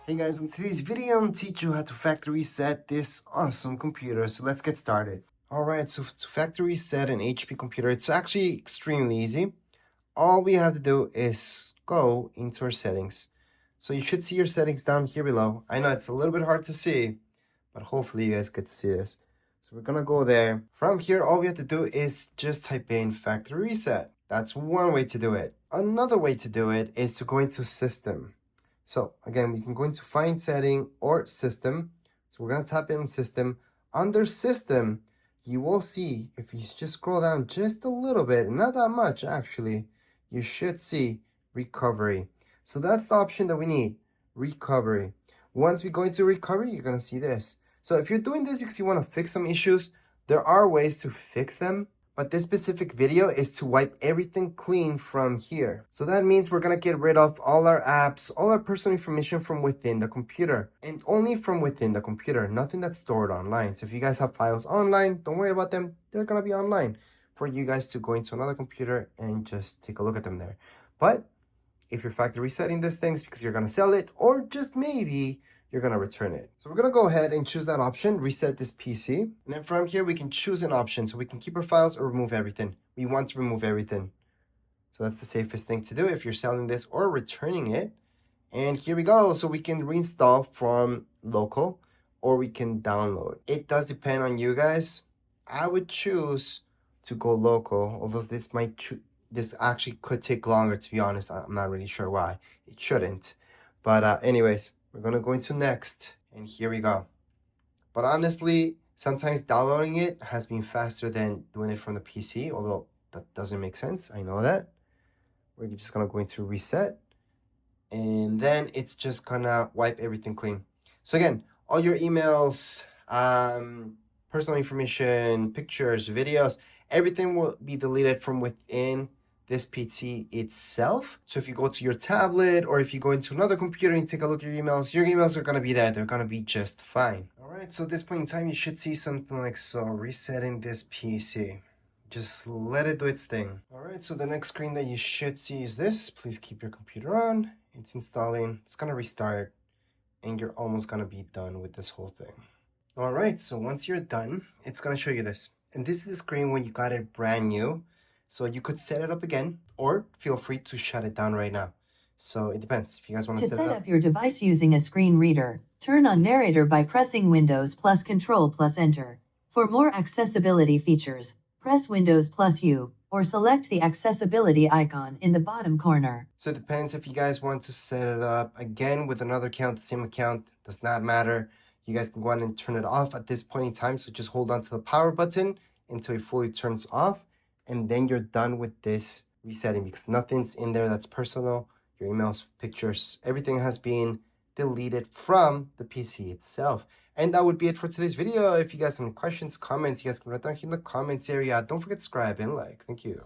Hey guys, in today's video, I'm going to teach you how to factory reset this awesome computer. So let's get started. Alright, so to factory reset an HP computer, it's actually extremely easy. All we have to do is go into our settings. So you should see your settings down here below. I know it's a little bit hard to see, but hopefully you guys get to see this. So we're going to go there. From here, all we have to do is just type in factory reset. That's one way to do it. Another way to do it is to go into System. So again, we can go into Find Setting or System. So we're going to tap in System. Under System, you will see, if you just scroll down just a little bit, not that much actually, you should see Recovery. So that's the option that we need, Recovery. Once we go into Recovery, you're going to see this. So if you're doing this because you want to fix some issues, there are ways to fix them. But this specific video is to wipe everything clean from here. So that means we're going to get rid of all our apps, all our personal information from within the computer. And only from within the computer, nothing that's stored online. So if you guys have files online, don't worry about them. They're going to be online for you guys to go into another computer and just take a look at them there. But if you're factory resetting these things because you're going to sell it, or just maybe you're going to return it. So we're going to go ahead and choose that option, reset this PC. And then from here, we can choose an option. So we can keep our files or remove everything. We want to remove everything. So that's the safest thing to do if you're selling this or returning it. And here we go. So we can reinstall from local or we can download. It does depend on you guys. I would choose to go local, although this actually could take longer, to be honest. I'm not really sure why. It shouldn't. But anyways, we're going to go into next, and here we go. But honestly, sometimes downloading it has been faster than doing it from the PC, although that doesn't make sense. I know that. We're just going to go into reset, and then it's just going to wipe everything clean. So again, all your emails, personal information, pictures, videos, everything will be deleted from within this PC itself. So if you go to your tablet or if you go into another computer and take a look at your emails are going to be there. They're going to be just fine. All right, so at this point in time, you should see something like so, resetting this PC. Just let it do its thing. All right, so the next screen that you should see is this. Please keep your computer on. It's installing. It's going to restart, and you're almost going to be done with this whole thing. All right, so once you're done, it's going to show you this. And this is the screen when you got it brand new. So you could set it up again, or feel free to shut it down right now. So it depends. If you guys want to set it up your device using a screen reader, turn on narrator by pressing Windows plus Control plus Enter. For more accessibility features, press Windows plus U, or select the accessibility icon in the bottom corner. So it depends if you guys want to set it up again with another account, the same account, does not matter. You guys can go ahead and turn it off at this point in time. So just hold on to the power button until it fully turns off. And then you're done with this resetting because nothing's in there that's personal. Your emails, pictures, everything has been deleted from the PC itself. And that would be it for today's video. If you guys have any questions, comments, you guys can write down here in the comments area. Don't forget to subscribe and like. Thank you.